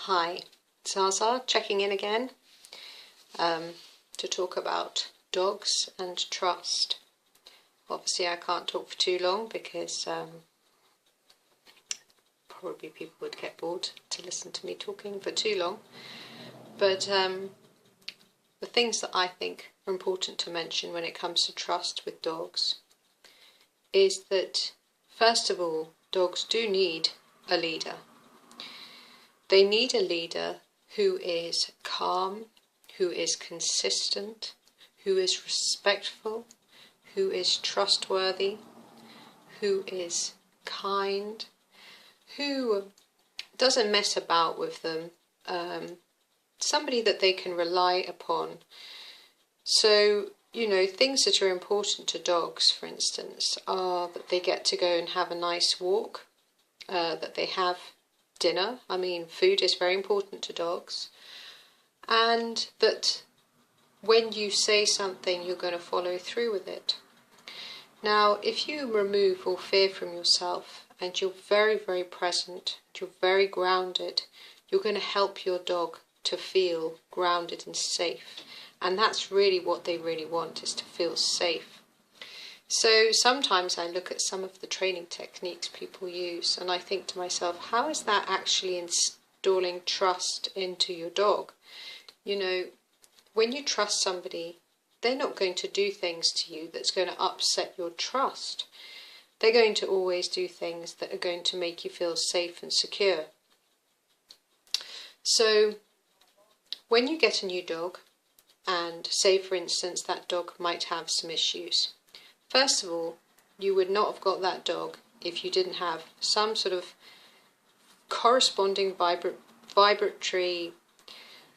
Hi, Zaza checking in again to talk about dogs and trust. Obviously I can't talk for too long because probably people would get bored to listen to me talking for too long. But the things that I think are important to mention when it comes to trust with dogs is that, first of all, dogs do need a leader. They need a leader who is calm, who is consistent, who is respectful, who is trustworthy, who is kind, who doesn't mess about with them, somebody that they can rely upon. So, things that are important to dogs, for instance, are that they get to go and have a nice walk, that they have dinner. I mean, food is very important to dogs. And that when you say something, you're going to follow through with it. Now, if you remove all fear from yourself and you're very, very present, you're very grounded, you're going to help your dog to feel grounded and safe. And that's really what they really want, is to feel safe. So sometimes I look at some of the training techniques people use and I think to myself, how is that actually installing trust into your dog? When you trust somebody, they're not going to do things to you that's going to upset your trust. They're going to always do things that are going to make you feel safe and secure. So when you get a new dog, and say for instance that dog might have some issues, first of all, you would not have got that dog if you didn't have some sort of corresponding vibratory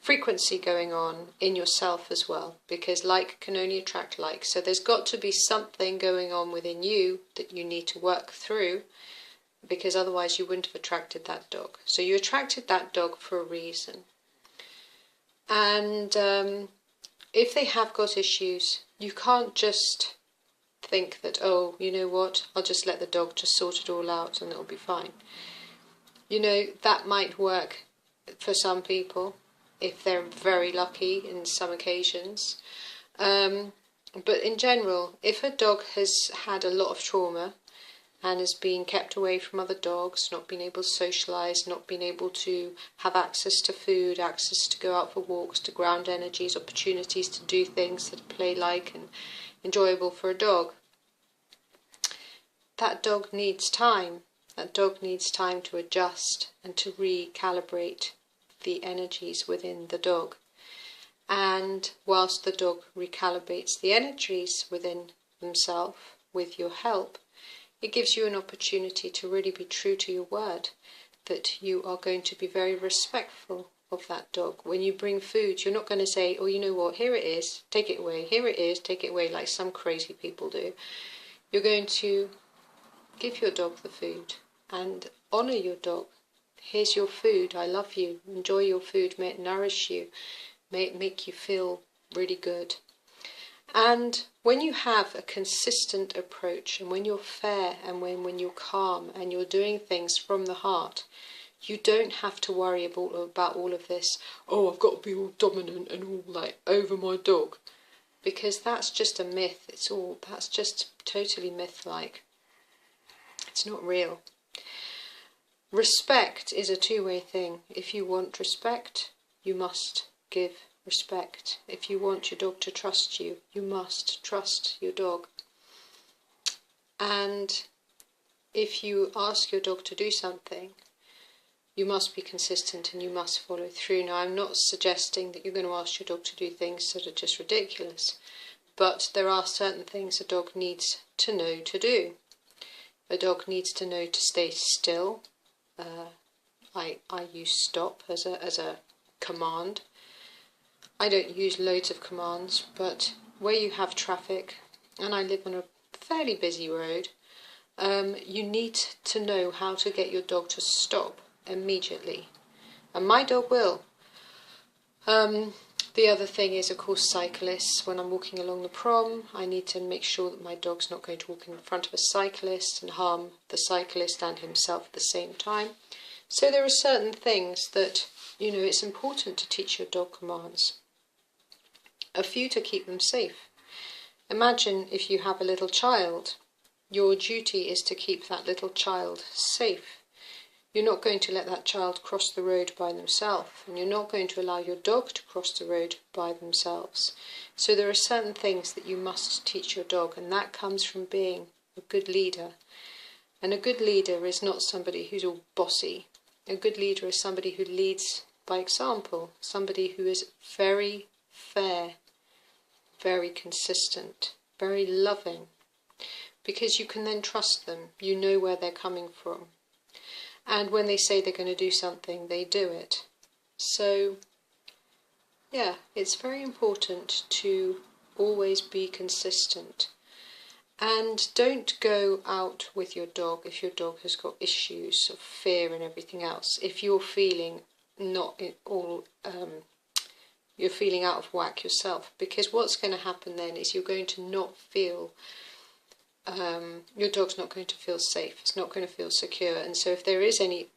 frequency going on in yourself as well, because like can only attract like. So there's got to be something going on within you that you need to work through, because otherwise you wouldn't have attracted that dog. So you attracted that dog for a reason. And if they have got issues, you can't just think that, oh, you know what, I'll just let the dog just sort it all out and it'll be fine. That might work for some people if they're very lucky in some occasions. But in general, if a dog has had a lot of trauma and has been kept away from other dogs, not been able to socialise, not been able to have access to food, access to go out for walks, to ground energies, opportunities to do things that are play-like and enjoyable for a dog, that dog needs time. That dog needs time to adjust and to recalibrate the energies within the dog. And whilst the dog recalibrates the energies within themselves with your help, it gives you an opportunity to really be true to your word, that you are going to be very respectful of that dog. When you bring food, you're not going to say, oh, you know what, here it is, take it away, here it is, take it away, like some crazy people do. You're going to give your dog the food and honour your dog. Here's your food, I love you, enjoy your food, may it nourish you, may it make you feel really good. And when you have a consistent approach, and when you're fair, and when you're calm, and you're doing things from the heart, you don't have to worry about all of this, oh, I've got to be all dominant and all like over my dog. Because that's just a myth, that's just totally myth-like. It's not real. Respect is a two-way thing. If you want respect, you must give respect. If you want your dog to trust you, you must trust your dog. And if you ask your dog to do something, you must be consistent and you must follow through. Now, I'm not suggesting that you're going to ask your dog to do things that are just ridiculous, but there are certain things a dog needs to know to do. A dog needs to know to stay still. I use stop as a command. I don't use loads of commands, but where you have traffic, and I live on a fairly busy road, you need to know how to get your dog to stop immediately. And my dog will. The other thing is, of course, cyclists. When I'm walking along the prom, I need to make sure that my dog's not going to walk in front of a cyclist and harm the cyclist and himself at the same time. So there are certain things that You know, it's important to teach your dog commands. A few to keep them safe. Imagine if you have a little child. Your duty is to keep that little child safe. You're not going to let that child cross the road by themselves, and you're not going to allow your dog to cross the road by themselves. So there are certain things that you must teach your dog, and that comes from being a good leader. And a good leader is not somebody who's all bossy. A good leader is somebody who leads by example, somebody who is very fair, very consistent, very loving, because you can then trust them. You know where they're coming from. And when they say they're going to do something, they do it. So, yeah, it's very important to always be consistent. And don't go out with your dog if your dog has got issues of fear and everything else. If you're feeling not in all, you're feeling out of whack yourself, because what's going to happen then is you're going to not feel, your dog's not going to feel safe. It's not going to feel secure. And so if there is any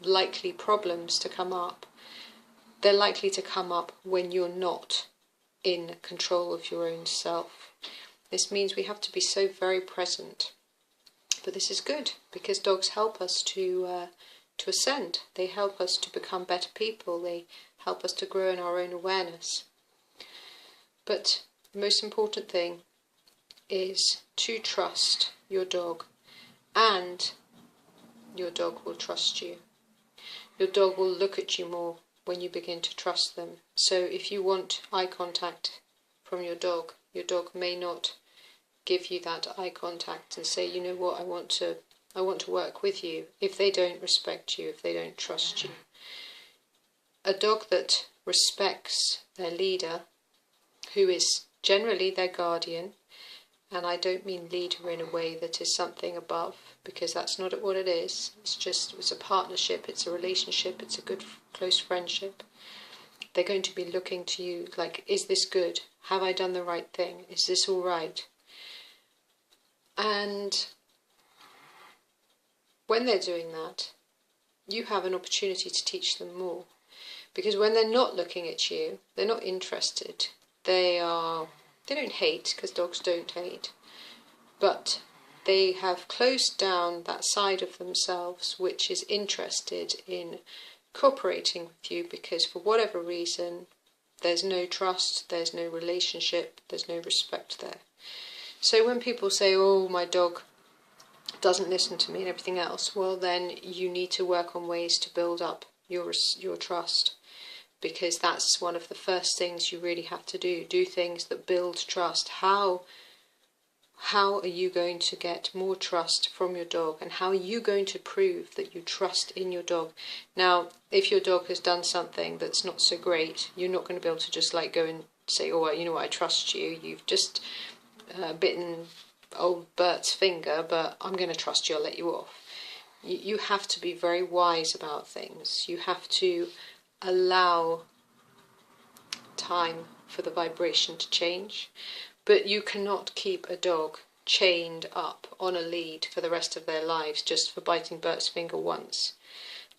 likely problems to come up, they're likely to come up when you're not in control of your own self. This means we have to be so very present. But this is good, because dogs help us to ascend. They help us to become better people. They help us to grow in our own awareness. But the most important thing is to trust your dog, and your dog will trust you. Your dog will look at you more when you begin to trust them. So if you want eye contact from your dog may not give you that eye contact and say, you know what, I want to work with you, if they don't respect you, if they don't trust you. A dog that respects their leader, who is generally their guardian, and I don't mean leader in a way that is something above, because that's not what it is. It's a partnership, it's a relationship, it's a good close friendship. They're going to be looking to you like, is this good? Have I done the right thing? Is this all right? And when they're doing that, you have an opportunity to teach them more. Because when they're not looking at you, they're not interested. They don't hate, because dogs don't hate, but they have closed down that side of themselves which is interested in cooperating with you, because for whatever reason there's no trust, there's no relationship, there's no respect there. So when people say, oh, my dog doesn't listen to me and everything else, well then you need to work on ways to build up your trust. Because that's one of the first things you really have to do. Do things that build trust. How are you going to get more trust from your dog? And how are you going to prove that you trust in your dog? Now, if your dog has done something that's not so great, you're not going to be able to just like go and say, oh, you know what, I trust you. You've just bitten old Bert's finger, but I'm going to trust you, I'll let you off. You have to be very wise about things. You have to allow time for the vibration to change, but you cannot keep a dog chained up on a lead for the rest of their lives just for biting Bert's finger once.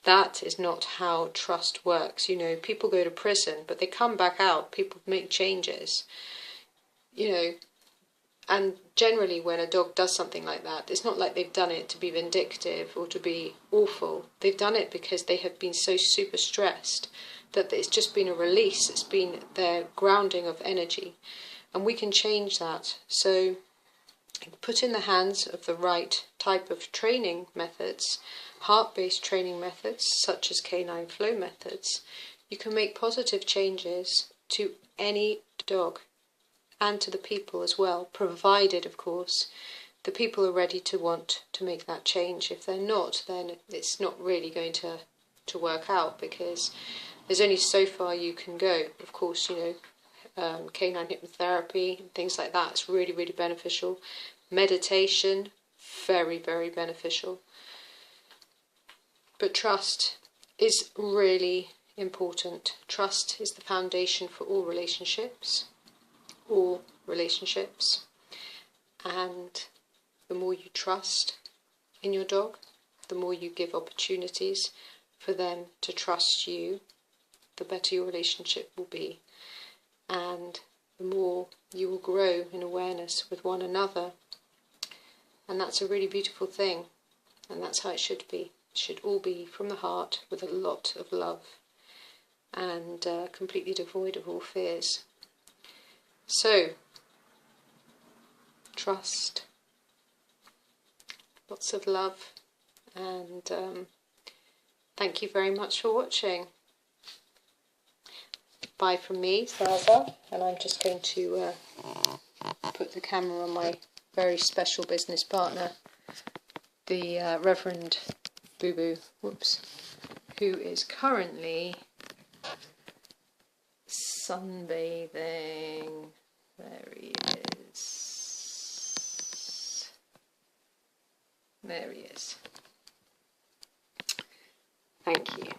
That is not how trust works. You know, people go to prison, but they come back out, people make changes, you know, and generally when a dog does something like that, it's not like they've done it to be vindictive or to be awful. They've done it because they have been so super stressed that it's just been a release. It's been their grounding of energy. And we can change that. So put in the hands of the right type of training methods, heart-based training methods, such as canine flow methods, you can make positive changes to any dog. And to the people as well, provided, of course, the people are ready to want to make that change. If they're not, then it's not really going to work out, because there's only so far you can go. Of course, you know, canine hypnotherapy and things like that is really, really beneficial. Meditation, very, very beneficial. But trust is really important. Trust is the foundation for all relationships. And the more you trust in your dog, the more you give opportunities for them to trust you, the better your relationship will be, and the more you will grow in awareness with one another. And that's a really beautiful thing, and that's how it should be. It should all be from the heart with a lot of love and completely devoid of all fears. So, trust, lots of love, and thank you very much for watching. Bye from me, Zaza, and I'm just going to put the camera on my very special business partner, the Reverend Boo Boo, who is currently sunbathing. There he is. There he is. Thank you.